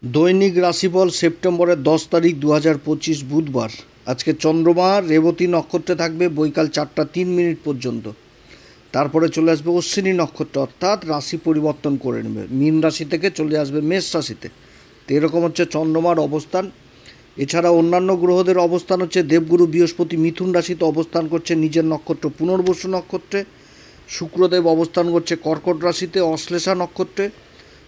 দৈনিক রাশিফল সেপ্টেম্বরের 10 তারিখ 2025 বুধবার। আজকে চন্দ্রমা রেবতী নক্ষত্রে থাকবে বৈকাল 4টা 3 মিনিট পর্যন্ত। তারপরে চলে আসবে অশ্বিনী নক্ষত্র, অর্থাৎ রাশি পরিবর্তন করে নেবে, মীন রাশি থেকে চলে আসবে মেষ রাশিতে। তো এরকম হচ্ছে চন্দ্রমার অবস্থান। এছাড়া অন্যান্য গ্রহদের অবস্থান হচ্ছে দেবগুরু বৃহস্পতি মিথুন রাশিতে অবস্থান করছে নিজের নক্ষত্র পুনর্বসু নক্ষত্রে। শুক্রদেব অবস্থান করছে কর্কট রাশিতে অশ্লেষা নক্ষত্রে।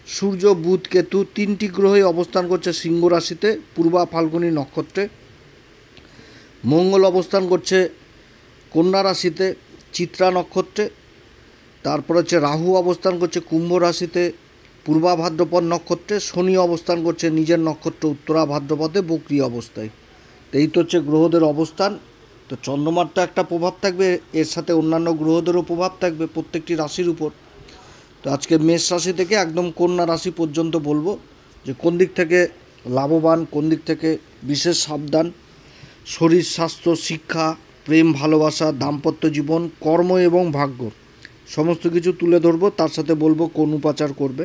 সূর্য বুধ কেতু তিনটি গ্রহই অবস্থান করছে সিংহ রাশিতে পূর্বা ফাল্গুনী নক্ষত্রে। মঙ্গল অবস্থান করছে কন্যা রাশিতে চিত্রা নক্ষত্রে। তারপর হচ্ছে রাহু অবস্থান করছে কুম্ভ রাশিতে পূর্বা ভাদ্রপদ নক্ষত্রে। শনি অবস্থান করছে নিজের নক্ষত্র উত্তরা ভাদ্রপদে বক্রী অবস্থায়। তো এই তো হচ্ছে গ্রহদের অবস্থান। তো চন্দ্রমার তো একটা প্রভাব থাকবে, এর সাথে অন্যান্য গ্রহদেরও প্রভাব থাকবে প্রত্যেকটি রাশির উপর। তো আজকে মেষ রাশি থেকে একদম কন্যা রাশি পর্যন্ত বলবো যে কোন দিক থেকে লাভবান, কোন দিক থেকে বিশেষ সাবধান। শরীর স্বাস্থ্য, শিক্ষা, প্রেম ভালোবাসা, দাম্পত্য জীবন, কর্ম এবং ভাগ্য সমস্ত কিছু তুলে ধরবো। তার সাথে বলবো কোন উপাচার করবে।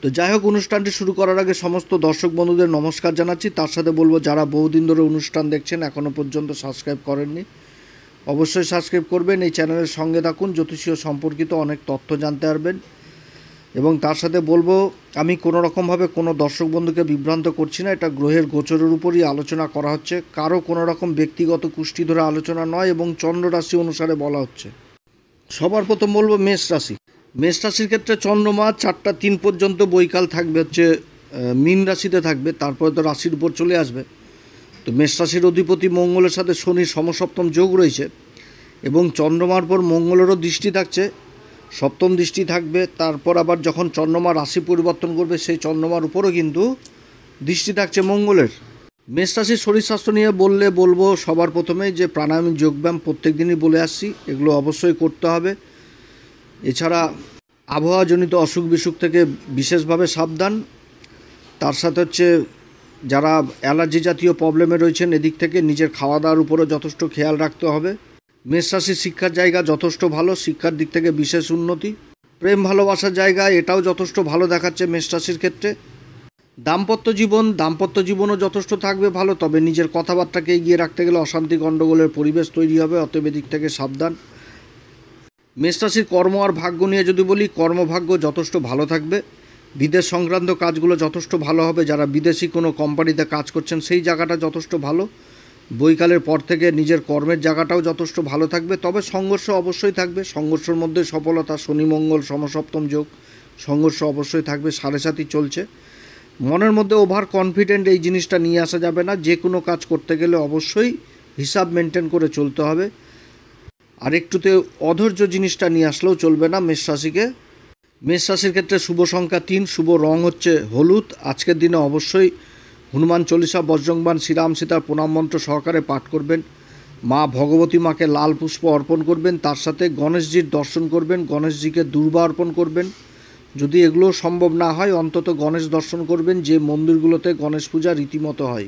তো যাই হোক, অনুষ্ঠানটি শুরু করার আগে সমস্ত দর্শক বন্ধুদের নমস্কার জানাচ্ছি। তার সাথে বলবো যারা বহুদিন ধরে অনুষ্ঠান দেখছেন এখনও পর্যন্ত সাবস্ক্রাইব করেননি, অবশ্যই সাবস্ক্রাইব করবেন। এই চ্যানেলের সঙ্গে থাকুন, জ্যোতিষীয় সম্পর্কিত অনেক তথ্য জানতে পারবেন। এবং তার সাথে বলবো আমি কোনো রকমভাবে কোনো দর্শক বন্ধুকে বিভ্রান্ত করছি না, এটা গ্রহের গোচরের উপরই আলোচনা করা হচ্ছে, কারো কোনো রকম ব্যক্তিগত কুষ্টি ধরে আলোচনা নয় এবং চন্দ্র রাশি অনুসারে বলা হচ্ছে। সবার প্রথম বলবো মেষ রাশি। মেষ রাশির ক্ষেত্রে চন্দ্রমা 4টা 3 পর্যন্ত বৈকাল থাকবে হচ্ছে মীন রাশিতে থাকবে, তারপরে তো রাশির উপর চলে আসবে। তো মেষ রাশির অধিপতি মঙ্গলের সাথে শনির সমসপ্তম যোগ রয়েছে এবং চন্দ্রমার পর মঙ্গলেরও দৃষ্টি থাকছে, সপ্তম দৃষ্টি থাকবে। তারপর আবার যখন চন্দ্রমা রাশি পরিবর্তন করবে সেই চন্দ্রমার উপরও কিন্তু দৃষ্টি থাকছে মঙ্গলের। মেষ রাশির শরীর স্বাস্থ্য নিয়ে বলবো সবার প্রথমেই যে প্রাণায়াম যোগব্যায়াম প্রত্যেক দিনই বলে আসছি, এগুলো অবশ্যই করতে হবে। এছাড়া আবহাওয়াজনিত অসুখ বিসুখ থেকে বিশেষভাবে সাবধান। তার সাথে হচ্ছে যারা অ্যালার্জি জাতীয় প্রবলেমে রয়েছেন এদিক থেকে নিজের খাওয়া দাওয়ার উপরও যথেষ্ট খেয়াল রাখতে হবে। মেষ রাশির শিক্ষার জায়গা যথেষ্ট ভালো, শিক্ষার দিক থেকে বিশেষ উন্নতি। প্রেম ভালোবাসার জায়গা এটাও যথেষ্ট ভালো দেখাচ্ছে মেষ রাশির ক্ষেত্রে। দাম্পত্য জীবনও যথেষ্ট থাকবে ভালো, তবে নিজের কথাবার্তাকে এগিয়ে রাখতে গেলে অশান্তি গণ্ডগোলের পরিবেশ তৈরি হবে, অতএব এদিক থেকে সাবধান। মেষ রাশির কর্ম আর ভাগ্য নিয়ে যদি বলি, কর্মভাগ্য যথেষ্ট ভালো থাকবে। বিদেশ সংক্রান্ত কাজগুলো যথেষ্ট ভালো হবে, যারা বিদেশি কোনো কোম্পানিতে কাজ করছেন সেই জায়গাটা যথেষ্ট ভালো। বৈকালের পর থেকে নিজের কর্মের জায়গাটাও যথেষ্ট ভালো থাকবে, তবে সংঘর্ষ অবশ্যই থাকবে। সংঘর্ষের মধ্যে সফলতা, শনি মঙ্গল সমসপ্তম যোগ, সংঘর্ষ অবশ্যই থাকবে। 7.5 চলছে। মনের মধ্যে ওভার কনফিডেন্ট এই জিনিসটা নিয়ে আসা যাবে না, যে কোনো কাজ করতে গেলে অবশ্যই হিসাব মেনটেন করে চলতে হবে। আর একটুতে অধৈর্য জিনিসটা নিয়ে আসলেও চলবে না মেষ রাশিকে। মেষ রাশির ক্ষেত্রে শুভ সংখ্যা 3, শুভ রং হচ্ছে হলুদ। আজকের দিনে অবশ্যই হনুমান চল্লিশা, বজরংবাণ, শ্রীরাম সীতার প্রণাম মন্ত্র সহকারে পাঠ করবেন। মা ভগবতী মাকে লাল পুষ্প অর্পণ করবেন, তার সাথে গণেশজির দর্শন করবেন, গণেশজিকে দুর্বা অর্পণ করবেন। যদি এগুলো সম্ভব না হয় অন্তত গণেশ দর্শন করবেন, যে মন্দিরগুলোতে গণেশ পূজা রীতিমতো হয়।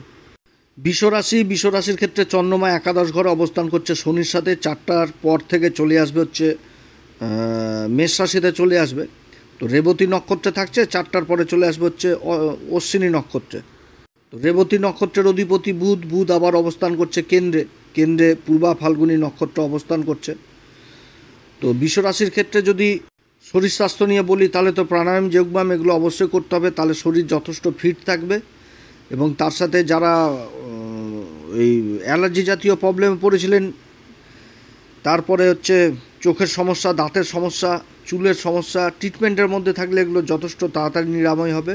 বিশ্বরাশির ক্ষেত্রে চন্দ্রমা একাদশ ঘরে অবস্থান করছে শনির সাথে। 4টার পর থেকে চলে আসবে হচ্ছে মেষ রাশিতে চলে আসবে। তো রেবতী নক্ষত্রে থাকছে, 4টার পরে চলে আসবে হচ্ছে অশ্বিনী নক্ষত্রে। তো রেবতী নক্ষত্রের অধিপতি বুধ আবার অবস্থান করছে কেন্দ্রে পূর্বা ফাল্গুনী নক্ষত্র অবস্থান করছে। তো বিশ্বরাশির ক্ষেত্রে যদি শরীর স্বাস্থ্য নিয়ে বলি, তাহলে তো প্রাণায়াম যোগব্যায়াম এগুলো অবশ্যই করতে হবে, তাহলে শরীর যথেষ্ট ফিট থাকবে। এবং তার সাথে যারা এই অ্যালার্জি জাতীয় প্রবলেমে পড়েছিলেন, তারপরে হচ্ছে চোখের সমস্যা, দাঁতের সমস্যা, চুলের সমস্যা, ট্রিটমেন্টের মধ্যে থাকলে এগুলো যথেষ্ট তাড়াতাড়ি নিরাময় হবে।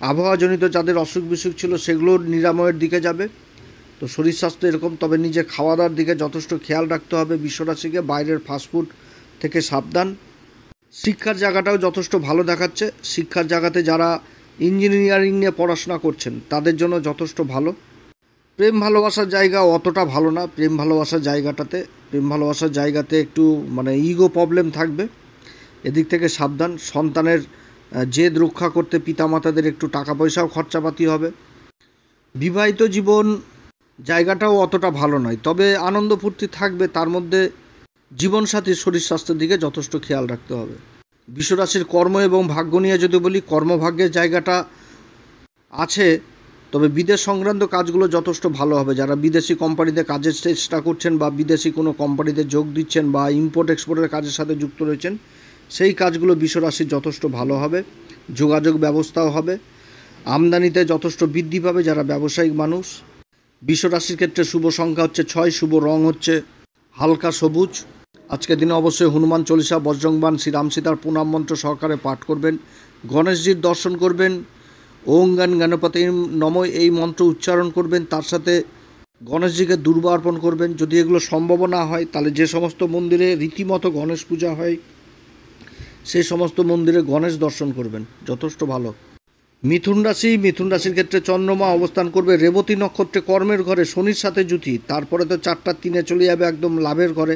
আবহাওয়াজনিত যাদের অসুখ বিসুখ ছিল সেগুলোর নিরাময়ের দিকে যাবে। তো শরীর স্বাস্থ্য এরকম, তবে নিজের খাওয়া দাওয়ার দিকে যথেষ্ট খেয়াল রাখতে হবে বিশ্বরাশিকে। বাইরের ফাস্টফুড থেকে সাবধান। শিক্ষার জায়গাটাও যথেষ্ট ভালো দেখাচ্ছে। শিক্ষার জায়গাতে যারা ইঞ্জিনিয়ারিং নিয়ে পড়াশোনা করছেন তাদের জন্য যথেষ্ট ভালো। প্রেম ভালোবাসার জায়গা অতটা ভালো না। প্রেম ভালোবাসার জায়গাতে একটু ইগো প্রবলেম থাকবে, এদিক থেকে সাবধান। সন্তানের জেদ রক্ষা করতে পিতামাতাদের একটু টাকা পয়সাও খরচাপাতি হবে। বিবাহিত জীবন জায়গাটাও অতটা ভালো নয়, তবে আনন্দ ফুর্তি থাকবে, তার মধ্যে জীবনসাথীর শরীর স্বাস্থ্যের দিকে যথেষ্ট খেয়াল রাখতে হবে। বিশ্বরাশির কর্ম এবং ভাগ্য নিয়ে যদি বলি, কর্মভাগ্যের জায়গাটা আছে, তবে বিদেশ সংক্রান্ত কাজগুলো যথেষ্ট ভালো হবে। যারা বিদেশি কোম্পানিতে কাজের চেষ্টা করছেন বা বিদেশি কোনো কোম্পানিতে যোগ দিচ্ছেন বা ইম্পোর্ট এক্সপোর্টের কাজের সাথে যুক্ত রয়েছেন, সেই কাজগুলো বৃষরাশির যথেষ্ট ভালো হবে। যোগাযোগ ব্যবস্থাও হবে, আমদানিতে যথেষ্ট বৃদ্ধি পাবে যারা ব্যবসায়িক মানুষ। বৃষরাশির ক্ষেত্রে শুভ সংখ্যা হচ্ছে 6, শুভ রং হচ্ছে হালকা সবুজ। আজকের দিনে অবশ্যই হনুমান চল্লিশা, বজরংবাণ, শ্রীরাম সীতার প্রণাম মন্ত্র সহকারে পাঠ করবেন, গণেশজির দর্শন করবেন, ওং গান গণপতি নম এই মন্ত্র উচ্চারণ করবেন, তার সাথে গণেশজিকে দুর্বা অর্পণ করবেন। যদি এগুলো সম্ভব না হয় তাহলে যে সমস্ত মন্দিরে রীতিমতো গণেশ পূজা হয় সেই সমস্ত মন্দিরে গণেশ দর্শন করবেন, যথেষ্ট ভালো। মিথুন রাশির ক্ষেত্রে চন্দ্রমা অবস্থান করবে রেবতী নক্ষত্রে, কর্মের ঘরে, শনির সাথে জুতি। তারপরে তো 4টা 3-এ চলে যাবে একদম লাভের ঘরে,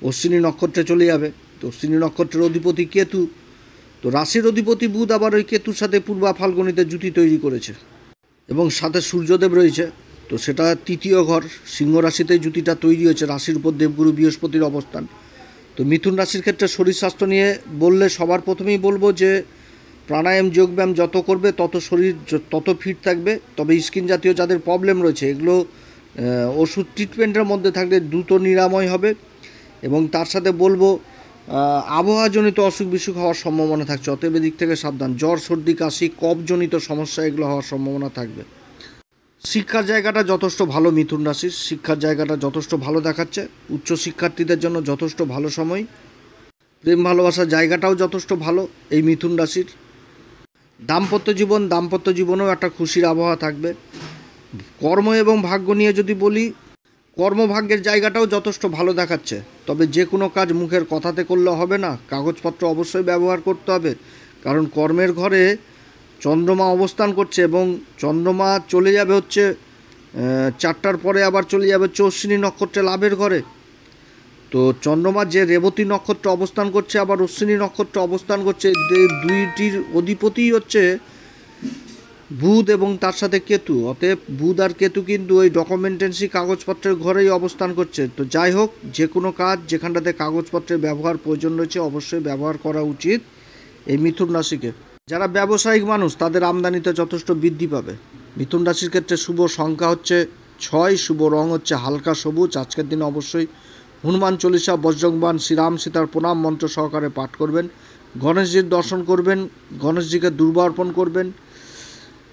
অশ্বিনী নক্ষত্রে চলে যাবে। তো অশ্বিনী নক্ষত্রের অধিপতি কেতু, তো রাশির অধিপতি বুধ আবার ওই কেতুর সাথে পূর্বা ফাল্গুনিতে জুতি তৈরি করেছে এবং সাথে সূর্যদেব রয়েছে। তো সেটা 3য় ঘর, সিংহ রাশিতেই জুতিটা তৈরি হয়েছে, রাশির উপর দেবগুরু বৃহস্পতির অবস্থান। তো মিথুন রাশির ক্ষেত্রে শরীর স্বাস্থ্য নিয়ে বললে সবার প্রথমেই বলবো যে প্রাণায়াম যোগব্যায়াম যত করবে তত শরীর তত ফিট থাকবে। তবে স্কিন জাতীয় যাদের প্রবলেম রয়েছে এগুলো ওষুধ ট্রিটমেন্টের মধ্যে থাকলে দ্রুত নিরাময় হবে। এবং তার সাথে বলবো আবহাওয়াজনিত অসুখ বিসুখ হওয়ার সম্ভাবনা থাকছে, অতএব দিক থেকে সাবধান। জ্বর, সর্দি, কাশি, কফজনিত সমস্যা এগুলো হওয়ার সম্ভাবনা থাকবে। শিক্ষার জায়গাটা যথেষ্ট ভালো, মিথুন রাশির শিক্ষার জায়গাটা যথেষ্ট ভালো দেখাচ্ছে। উচ্চ শিক্ষার্থীদের জন্য যথেষ্ট ভালো সময়। প্রেম ভালোবাসার জায়গাটাও যথেষ্ট ভালো এই মিথুন রাশির। দাম্পত্য জীবনেও একটা খুশির আবহাওয়া থাকবে। কর্ম এবং ভাগ্য নিয়ে যদি বলি, কর্মভাগ্যের জায়গাটাও যথেষ্ট ভালো দেখাচ্ছে। তবে যে কোনো কাজ মুখের কথাতে করলে হবে না, কাগজপত্র অবশ্যই ব্যবহার করতে হবে। কারণ কর্মের ঘরে চন্দ্রমা অবস্থান করছে এবং চন্দ্রমা চলে যাবে হচ্ছে 4টার পরে, আবার চলে যাবে হচ্ছে অশ্বিনী নক্ষত্রে লাভের ঘরে। তো চন্দ্রমা যে রেবতী নক্ষত্র অবস্থান করছে আবার অশ্বিনী নক্ষত্র অবস্থান করছে, দুইটির অধিপতিই হচ্ছে বুধ এবং তার সাথে কেতু। অতএব বুধ আর কেতু কিন্তু ওই ডকুমেন্টেন্সি কাগজপত্রের ঘরেই অবস্থান করছে। তো যাই হোক, যে কোনো কাজ যেখানটাতে কাগজপত্রের ব্যবহার প্রয়োজন রয়েছে অবশ্যই ব্যবহার করা উচিত এই মিথুন রাশিকে। যারা ব্যবসায়িক মানুষ তাদের আমদানিতে যথেষ্ট বৃদ্ধি পাবে। মিথুন রাশির ক্ষেত্রে শুভ সংখ্যা হচ্ছে 6, শুভ রং হচ্ছে হালকা সবুজ। আজকের দিনে অবশ্যই হনুমান চল্লিশা, বজরংবাণ, শ্রীরাম সীতার প্রণাম মন্ত্র সহকারে পাঠ করবেন, গণেশজির দর্শন করবেন, গণেশজিকে দুর্বা অর্পণ করবেন।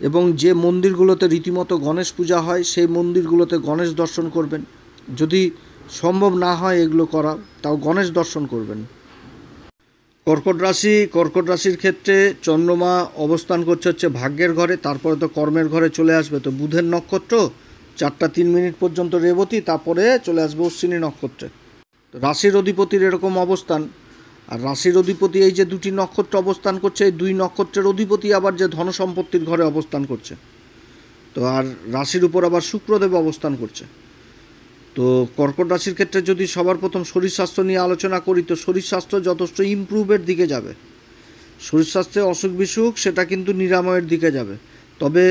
এবং যে মন্দিরগুলোতে রীতিমতো গণেশ পূজা হয় সেই মন্দিরগুলোতে গণেশ দর্শন করবেন। যদি সম্ভব না হয় এগুলো করা, তাও গণেশ দর্শন করবেন। কর্কট রাশির ক্ষেত্রে চন্দ্রমা অবস্থান করছে হচ্ছে ভাগ্যের ঘরে, তারপরে তো কর্মের ঘরে চলে আসবে। তো বুধের নক্ষত্র 4টা 3 মিনিট পর্যন্ত রেবতী, তারপরে চলে আসবে অশ্বিনী নক্ষত্রে। তো রাশির অধিপতির এরকম অবস্থান। আর রাশির অধিপতি এই যে 2টি নক্ষত্র অবস্থান করছে, এই 2 নক্ষত্রের অধিপতি আবার যে ধন সম্পত্তির ঘরে অবস্থান করছে। তো আর রাশির উপর আবার শুক্রদেব অবস্থান করছে। তো কর্কট রাশির ক্ষেত্রে যদি সবার প্রথম শরীর স্বাস্থ্য নিয়ে আলোচনা করি, তো শরীর স্বাস্থ্য যথেষ্ট ইমপ্রুভের দিকে যাবে। শরীর স্বাস্থ্যে অসুখ বিসুখ সেটা কিন্তু নিরাময়ের দিকে যাবে। তবে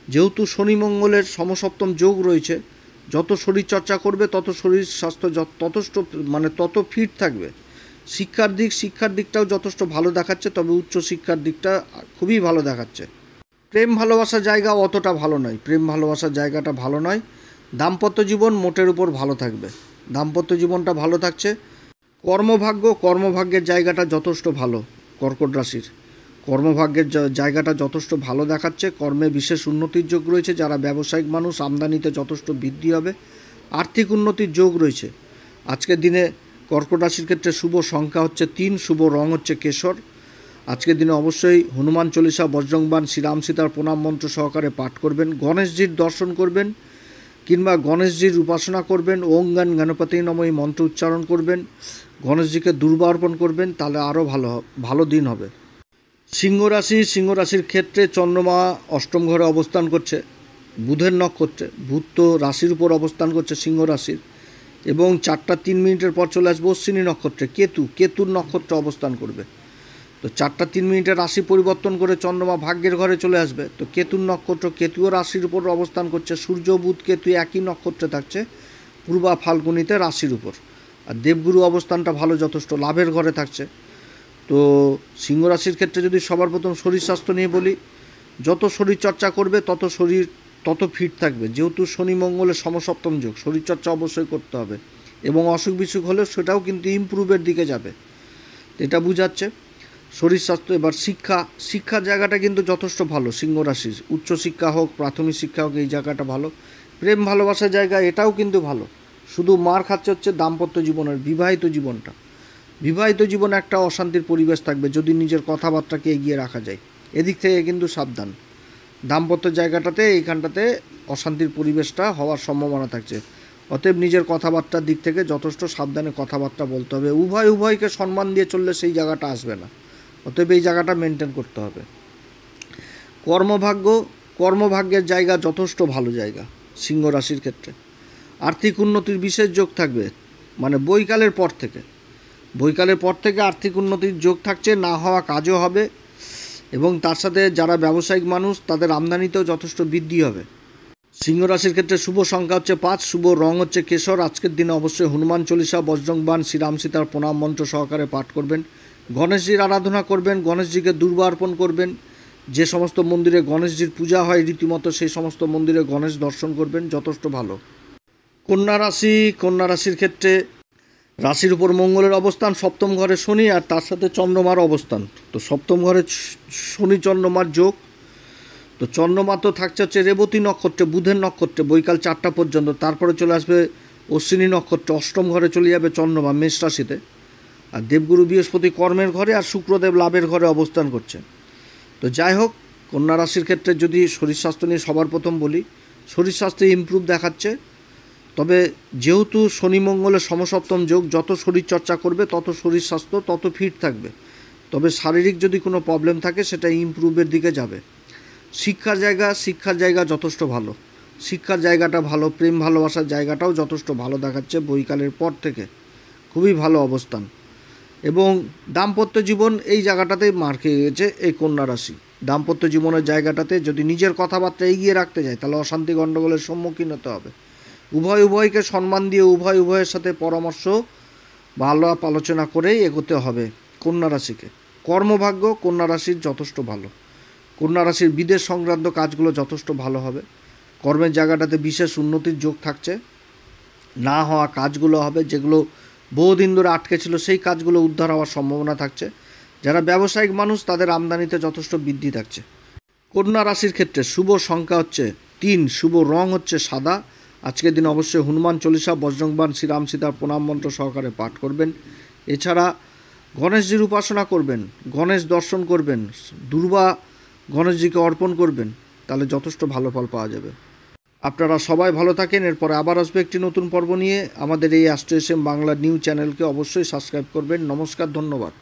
যেহেতু শনি মঙ্গলের সমসপ্তম যোগ রয়েছে, যত শরীরচর্চা করবে তত শরীর স্বাস্থ্য তত ফিট থাকবে। শিক্ষার দিকটাও যথেষ্ট ভালো দেখাচ্ছে, তবে উচ্চ শিক্ষার দিকটা খুবই ভালো দেখাচ্ছে। প্রেম ভালোবাসার জায়গা অতটা ভালো নয়, জায়গাটা ভালো নয়। দাম্পত্য জীবন মোটের উপর ভালো থাকবে, দাম্পত্য জীবনটা ভালো থাকছে। কর্মভাগ্যের জায়গাটা যথেষ্ট ভালো। কর্কট রাশির কর্মভাগ্যের জায়গাটা যথেষ্ট ভালো দেখাচ্ছে। কর্মে বিশেষ উন্নতির যোগ রয়েছে। যারা ব্যবসায়িক মানুষ আমদানিতে যথেষ্ট বৃদ্ধি হবে, আর্থিক উন্নতির যোগ রয়েছে। আজকের দিনে কর্কট রাশির ক্ষেত্রে শুভ সংখ্যা হচ্ছে 3, শুভ রং হচ্ছে কেশর। আজকের দিনে অবশ্যই হনুমান চল্লিশা, বজরংবাণ, শ্রীরাম সীতার প্রণাম মন্ত্র সহকারে পাঠ করবেন, গণেশজির দর্শন করবেন কিংবা গণেশজির উপাসনা করবেন, ওং গান গণপতি নম এই মন্ত্র উচ্চারণ করবেন, গণেশজিকে দুর্বা অর্পণ করবেন, তাহলে আরও ভালো দিন হবে। সিংহ রাশির ক্ষেত্রে চন্দ্রমা 8ম ঘরে অবস্থান করছে বুধের নক্ষত্রে। বুধ তো রাশির উপর অবস্থান করছে সিংহ রাশির, এবং 4টা 3 মিনিটের পর চলে আসবে অশ্বিনী নক্ষত্রে। কেতুর নক্ষত্রে অবস্থান করবে। তো 4টা 3 মিনিটে রাশি পরিবর্তন করে চন্দ্রমা ভাগ্যের ঘরে চলে আসবে। তো কেতুর নক্ষত্র, কেতুও রাশির উপর অবস্থান করছে। সূর্য বুধ কেতু একই নক্ষত্রে থাকছে, পূর্বা ফাল্গুনিতে রাশির উপর। আর দেবগুরু অবস্থানটা ভালো, যথেষ্ট লাভের ঘরে থাকছে। তো সিংহ রাশির ক্ষেত্রে যদি সবার প্রথম শরীর স্বাস্থ্য নিয়ে বলি, যত শরীরচর্চা করবে তত ফিট থাকবে। যেহেতু শনি মঙ্গলের সমসপ্তম যোগ, শরীরচর্চা অবশ্যই করতে হবে এবং অসুখ বিসুখ হলেও সেটাও কিন্তু ইমপ্রুভের দিকে যাবে, এটা বুঝাচ্ছে। শরীর স্বাস্থ্য। এবার শিক্ষার জায়গাটা কিন্তু যথেষ্ট ভালো সিংহ রাশির। উচ্চশিক্ষা হোক, প্রাথমিক শিক্ষা হোক, এই জায়গাটা ভালো। প্রেম ভালোবাসার জায়গা এটাও কিন্তু ভালো। শুধু মার খাচ্ছে হচ্ছে দাম্পত্য জীবনের, বিবাহিত জীবনটা। বিবাহিত জীবনে একটা অশান্তির পরিবেশ থাকবে যদি নিজের কথাবার্তাকে এগিয়ে রাখা যায়। এদিক থেকে কিন্তু সাবধান। দাম্পত্য জায়গাটাতে এইখানটাতে অশান্তির পরিবেশটা হওয়ার সম্ভাবনা থাকছে। অতএব নিজের কথাবার্তার দিক থেকে যথেষ্ট সাবধানে কথাবার্তা বলতে হবে। উভয়কে সম্মান দিয়ে চললে সেই জায়গাটা আসবে না। অতএব এই জায়গাটা মেনটেন করতে হবে। কর্মভাগ্যের জায়গা যথেষ্ট ভালো জায়গা সিংহ রাশির ক্ষেত্রে। আর্থিক উন্নতির বিশেষ যোগ থাকবে, মানে বৈকালের পর থেকে আর্থিক উন্নতির যোগ থাকছে। না হওয়া কাজও হবে এবং তার সাথে যারা ব্যবসায়িক মানুষ তাদের আমদানিতেও যথেষ্ট বৃদ্ধি হবে। সিংহ রাশির ক্ষেত্রে শুভ সংখ্যা হচ্ছে 5, শুভ রং হচ্ছে কেশর। আজকের দিনে অবশ্যই হনুমান চল্লিশা, বজরংবাণ, শ্রীরাম সীতার প্রণাম মন্ত্র সহকারে পাঠ করবেন। গণেশজির আরাধনা করবেন, গণেশজিকে দুর্বা অর্পণ করবেন। যে সমস্ত মন্দিরে গণেশজির পূজা হয় রীতিমতো সেই সমস্ত মন্দিরে গণেশ দর্শন করবেন, যথেষ্ট ভালো। কন্যা রাশির ক্ষেত্রে রাশির উপর মঙ্গলের অবস্থান, সপ্তম ঘরে শনি আর তার সাথে চন্দ্রমার অবস্থান। তো সপ্তম ঘরে শনি চন্দ্রমার যোগ। তো চন্দ্রমা তো থাকছে হচ্ছে রেবতী নক্ষত্রে, বুধের নক্ষত্রে বৈকাল 4টা পর্যন্ত। তারপরে চলে আসবে অশ্বিনী নক্ষত্রে, অষ্টম ঘরে চলে যাবে চন্দ্রমা মেষ রাশিতে। আর দেবগুরু বৃহস্পতি কর্মের ঘরে আর শুক্রদেব লাভের ঘরে অবস্থান করছে। তো যাই হোক, কন্যা রাশির ক্ষেত্রে যদি শরীর স্বাস্থ্য নিয়ে সবার প্রথম বলি, শরীর স্বাস্থ্যে ইমপ্রুভ দেখাচ্ছে। তবে যেহেতু শনি মঙ্গলের সমসপ্তম যোগ, যত শরীরচর্চা করবে তত শরীর স্বাস্থ্য তত ফিট থাকবে। তবে শারীরিক যদি কোনো প্রবলেম থাকে সেটা ইমপ্রুভের দিকে যাবে। শিক্ষার জায়গা যথেষ্ট ভালো। শিক্ষার জায়গাটা ভালো, প্রেম ভালোবাসার জায়গাটাও যথেষ্ট ভালো দেখাচ্ছে বৈকালের পর থেকে, খুবই ভালো অবস্থান। এবং দাম্পত্য জীবন এই জায়গাটাতেই মার খেয়ে গেছে এই কন্যা রাশি। দাম্পত্য জীবনের জায়গাটাতে যদি নিজের কথাবার্তা এগিয়ে রাখতে যায় তাহলে অশান্তি গণ্ডগোলের সম্মুখীন হতে হবে। উভয়কে সম্মান দিয়ে উভয়ের সাথে পরামর্শ বা আলাপ আলোচনা করেই এগোতে হবে কন্যা রাশিকে। কর্মভাগ্য কন্যা রাশির যথেষ্ট ভালো। কন্যা রাশির বিদেশ সংক্রান্ত কাজগুলো যথেষ্ট ভালো হবে। কর্মের জায়গাটাতে বিশেষ উন্নতির যোগ থাকছে। না হওয়া কাজগুলো হবে, যেগুলো বহুদিন ধরে আটকে ছিল সেই কাজগুলো উদ্ধার হওয়ার সম্ভাবনা থাকছে। যারা ব্যবসায়িক মানুষ তাদের আমদানিতে যথেষ্ট বৃদ্ধি থাকছে। কন্যা রাশির ক্ষেত্রে শুভ সংখ্যা হচ্ছে 3, শুভ রং হচ্ছে সাদা। আজকের দিন অবশ্যই হনুমান চল্লিশা, বজরংবাণ, শ্রীরাম সীতার প্রণাম মন্ত্র সহকারে পাঠ করবেন। এছাড়া গণেশজির উপাসনা করবেন, গণেশ দর্শন করবেন, দুর্বা গণেশজিকে অর্পণ করবেন, তাহলে যথেষ্ট ভালো ফল পাওয়া যাবে। আপনারা সবাই ভালো থাকেন। এরপরে আবার আসবে একটি নতুন পর্ব নিয়ে। আমাদের এই AstroSM বাংলা নিউজ চ্যানেলকে অবশ্যই সাবস্ক্রাইব করবেন। নমস্কার, ধন্যবাদ।